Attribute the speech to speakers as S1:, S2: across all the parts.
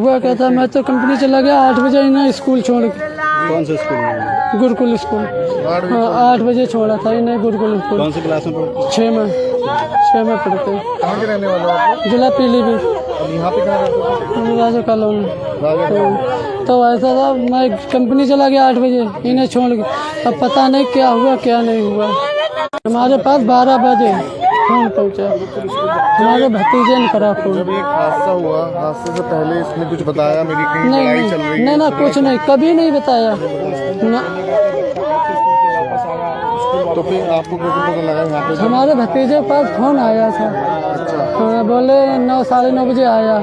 S1: हुआ क्या था, मैं तो कंपनी चला गया 8 बजे इन्हें स्कूल छोड़ के।
S2: कौन से स्कूल में?
S1: गुरुकुल स्कूल। हाँ 8 बजे छोड़ा था इन्हें गुरुकुल स्कूल।
S2: कौन सी क्लास में पढ़ते?
S1: 6 में पढ़ते।
S3: कहाँ के रहने वाले हो आप?
S1: जिला पीलीभीत।
S3: अब यहाँ पे कहाँ रहते थे?
S1: राजा कॉलोनी। तो ऐसा था, मैं कंपनी चला गया 8 बजे इन्हें छोड़ के। अब पता नहीं क्या हुआ क्या नहीं हुआ। हमारे पास 12 बजे फोन पहुँचा, हमारे भतीजे ने करा फोन।
S3: जब एक हादसा हुआ, हादसे से पहले इसने कुछ बताया मेरी कहीं लड़ाई चल रही है?
S1: नहीं ना, कुछ नहीं, कभी नहीं बताया ना।
S3: तो फिर आपको कैसे पता लगा यहाँ पे?
S1: हमारे भतीजे के पास फोन आया था। हाँ बोले 9 साढ़े 9 बजे आया,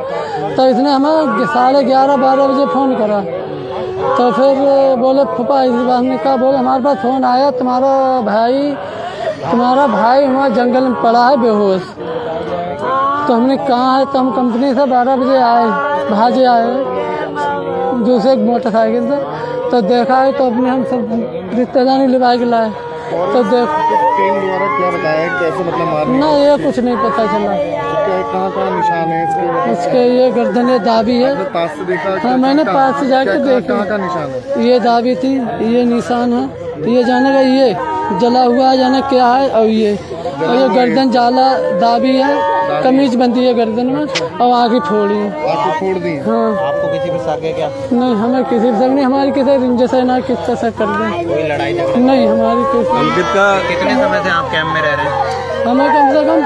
S1: तो इसने हमें 11:30-12 बजे फ़ोन करा। तो फिर बोले फूफा इस बात ने कहा, बोले हमारे पास फ़ोन आया, तुम्हारा भाई वहाँ जंगल में पड़ा है बेहोश। तो हमने कहा है, तो हम कंपनी से 12 बजे आए, भाजे आए दूसरे मोटरसाइकिल से। तो देखा है तो अपने हम सब रिश्तेदारी लिवा के लाए। तो देख
S3: टीम द्वारा क्या बताया, कैसे मतलब मारने?
S1: ना ये कुछ नहीं पता चला।
S3: कहाँ निशान है
S1: इसके? ये गर्दन ये दाबी है।
S3: पास से देखा?
S1: हाँ मैंने पास से जाके देखा।
S3: कहाँ का निशान है?
S1: ये दाबी थी, ये निशान है, ये जाने का ये जला हुआ है, जाने क्या है। और ये गर्दन जाला दाबी है, कमीज बंदी है गर्दन में, और आगे फोड़ी है।
S3: आपको फोड़ दी?
S1: हाँ।
S2: आपको किसी पर शक है क्या?
S1: नहीं हमें किसी से नहीं, हमारी किसी रंजिश है ना किस तरह कर दें।
S2: कोई लड़ाई झगड़ा
S1: नहीं हमारी किसी।
S2: अंकित का कितने समय से आप कैंप में रह रहे हैं?
S1: हमें कम से कम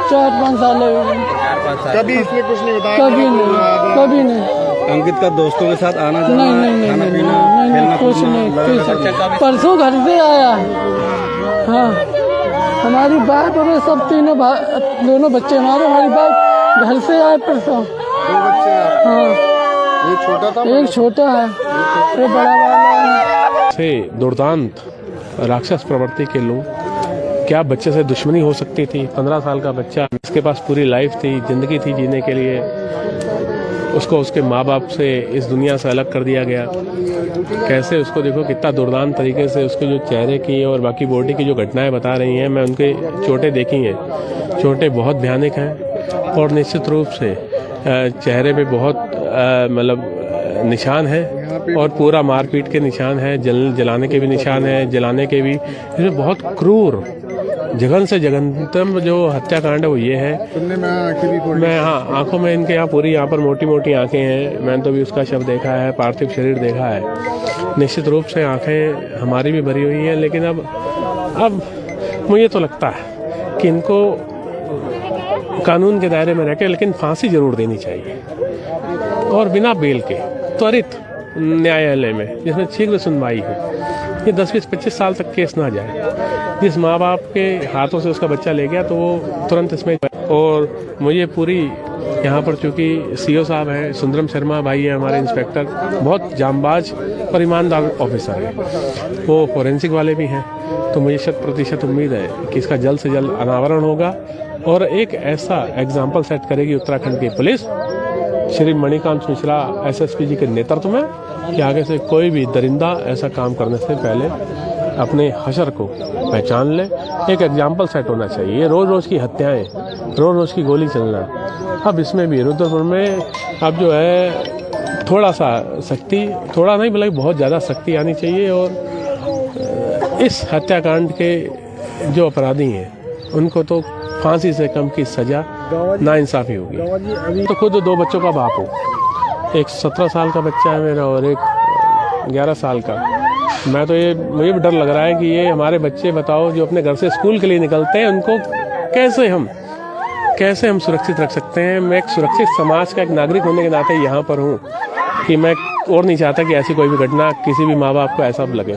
S1: 4-5 साल हो गए।
S2: 4-5 साल।
S3: कभी इसने कुछ नहीं बताया?
S1: कभी नहीं, कभी नहीं।
S2: अंकित का दोस्तों के साथ आना जाना,
S1: नहीं
S2: खाना पीना,
S1: नहीं कुछ नहीं। परसों घर से आया है। हाँ हमारी बात और सब दोनों बच्चे हमारी बात घर से आए परसों।
S3: 2 बच्चे हैं आपके?
S1: हाँ
S3: एक छोटा था?
S1: एक छोटा है, एक बड़ा वाला है।
S4: से दुर्दांत राक्षस प्रवृत्ति के लोग, क्या बच्चे से दुश्मनी हो सकती थी? 15 साल का बच्चा, इसके पास पूरी लाइफ थी, जिंदगी थी जीने के लिए, उसको उसके माँ बाप से इस दुनिया से अलग कर दिया गया। कैसे उसको देखो कितना दुर्दांत तरीके से उसके जो चेहरे की और बाकी बॉडी की जो घटनाएं बता रही हैं, मैं उनके चोटें देखी हैं, चोटें बहुत भयानक हैं और निश्चित रूप से चेहरे पे बहुत मतलब निशान है और पूरा मारपीट के निशान है, जलाने के भी निशान है, जलाने के भी। इसमें बहुत क्रूर जघन से जघनतम जो हत्याकांड है वो ये है।
S3: सुनने में आंखें भी फोड़ी?
S4: मैं हाँ, आंखों में इनके यहाँ पूरी यहाँ पर मोटी मोटी आंखें हैं। मैंने तो भी उसका शव देखा है, पार्थिव शरीर देखा है। निश्चित रूप से आंखें हमारी भी भरी हुई हैं, लेकिन अब मुझे तो लगता है कि इनको कानून के दायरे में रहकर लेकिन फांसी जरूर देनी चाहिए और बिना बेल के त्वरित न्यायालय में, जिसमें शीघ्र सुनवाई हो। ये 10-20-25 साल तक केस ना जाए। जिस माँ बाप के हाथों से उसका बच्चा ले गया तो वो तुरंत इसमें। और मुझे पूरी यहाँ पर चूँकि सीओ साहब हैं, सुंदरम शर्मा भाई है हमारे इंस्पेक्टर, बहुत जांबाज और ईमानदार ऑफिसर है, वो फोरेंसिक वाले भी हैं। तो मुझे 100% उम्मीद है कि इसका जल्द से जल्द अनावरण होगा और एक ऐसा एग्जाम्पल सेट करेगी उत्तराखंड की पुलिस श्री मणिकांत मिश्रा SSP जी के नेतृत्व में, कि आगे से कोई भी दरिंदा ऐसा काम करने से पहले अपने हशर को पहचान ले। एक एग्जाम्पल सेट होना चाहिए। ये रोज़ रोज़ की हत्याएं, रोज़ रोज़ की गोली चलना, अब इसमें भी रुद्रपुर में अब जो है थोड़ा सा सख्ती, थोड़ा नहीं बल्कि बहुत ज़्यादा सख्ती आनी चाहिए और इस हत्याकांड के जो अपराधी हैं उनको तो फांसी से कम की सज़ा, नाइंसाफ़ी होगी। तो खुद 2 बच्चों का बाप हो, एक 17 साल का बच्चा है मेरा और एक 11 साल का। मैं तो मुझे भी डर लग रहा है कि ये हमारे बच्चे, बताओ, जो अपने घर से स्कूल के लिए निकलते हैं, उनको कैसे हम सुरक्षित रख सकते हैं। मैं एक सुरक्षित समाज का एक नागरिक होने के नाते यहाँ पर हूँ कि मैं और नहीं चाहता कि ऐसी कोई भी घटना किसी भी माँ बाप को ऐसा लगे।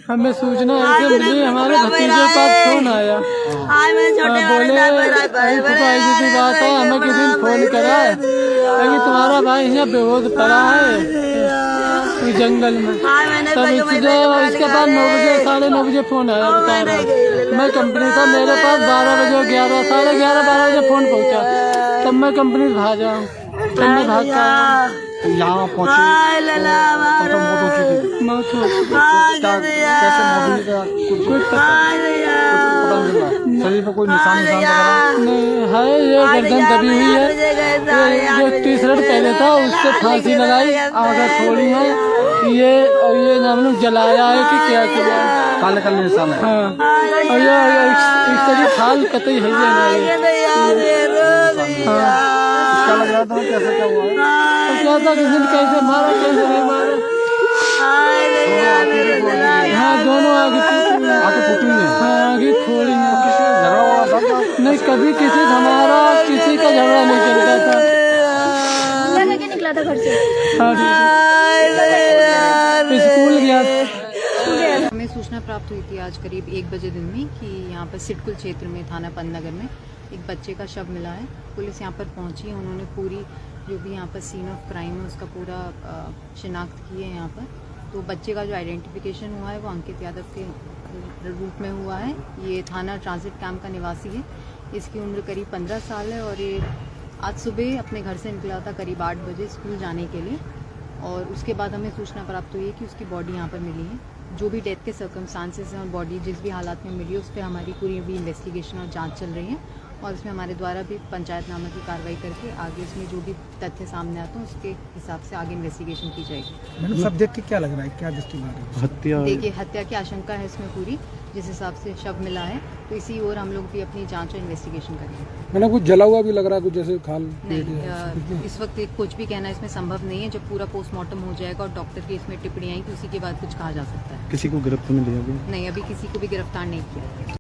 S1: हमें सूचना ऐसे मिली, हमारे भतीजे के पास फोन आया, बोले की बात है, हमें किसी ने फोन करा है कि तुम्हारा भाई यहाँ बेहोश पड़ा है जंगल में। तब इसके बाद 9 बजे 9:30 बजे फोन आया, बता रहा मैं कंपनी था, मेरे पास 12 बजे 11:30-12 बजे फोन पहुँचा। तब मैं कंपनी भागा, तब मैं भागता
S3: यहाँ पहुँचे मौत हो चुकी थी।
S1: मौत हो चुकी।
S3: कैसे मौत हुई? कुछ पता शरीर पर कोई निशान
S1: नहीं है, ये गर्दन दबी हुई है। ये जो टी शर्ट पहने था उससे फांसी लगाई, आगे छोड़ी है ये, और ये नाम लोग जलाया है कि क्या किया है।
S3: काले काले निशान है।
S1: हाँ, और ये इस तरह हाल कतई है ना ये। हाँ,
S3: क्या लग रहा था कैसे क्या हुआ है?
S1: और क्या था किसी ने कैसे मारा कैसे नहीं मारा। हाँ, दोनों आगे फूटी हुई है। हाँ, आगे फोड़ी है।
S3: झगड़ा हुआ था क्या?
S1: नहीं, कभी किसी हमारा किसी का झगड़ा नहीं चलता था।
S5: लगे निकला था घर से।
S1: हाँ, स्कूल गया था।
S6: हमें सूचना प्राप्त हुई थी आज करीब 1 बजे दिन में कि यहाँ पर सिडकुल क्षेत्र में थाना पंतनगर में एक बच्चे का शव मिला है। पुलिस यहाँ पर पहुँची है, उन्होंने पूरी जो भी यहाँ पर सीन ऑफ क्राइम है उसका पूरा शिनाख्त की है यहाँ पर। तो बच्चे का जो आइडेंटिफिकेशन हुआ है वो अंकित यादव के रूप में हुआ है। ये थाना ट्रांजिट कैंप का निवासी है। इसकी उम्र करीब 15 साल है और ये आज सुबह अपने घर से निकला था करीब 8 बजे स्कूल जाने के लिए, और उसके बाद हमें सूचना प्राप्त हुई है कि उसकी बॉडी यहाँ पर मिली है। जो भी डेथ के सर्कमस्टांसेस हैं और बॉडी जिस भी हालात में मिली है उस पर हमारी पूरी भी इन्वेस्टिगेशन और जांच चल रही है, और इसमें हमारे द्वारा भी पंचायतनामा की कार्रवाई करके आगे इसमें जो भी तथ्य सामने आते हैं उसके हिसाब से आगे इन्वेस्टिगेशन की जाएगी।
S7: मैडम सब देख के क्या लग रहा है, क्या दृष्टि है?
S6: देखिए, हत्या की आशंका है इसमें पूरी, जिस हिसाब से शव मिला है, तो इसी ओर हम लोग भी अपनी जांच और इन्वेस्टिगेशन करेंगे।
S7: मैडम कुछ जला हुआ भी लग रहा है, कुछ जैसे खाल
S6: नहीं, इस वक्त कुछ भी कहना इसमें संभव नहीं है। जब पूरा पोस्टमार्टम हो जाएगा और डॉक्टर की इसमें टिप्पणी आएगी तो उसी के बाद कुछ कहा जा सकता है।
S3: किसी को गिरफ्तार में लिया गया?
S6: नहीं, अभी किसी को भी गिरफ्तार नहीं किया।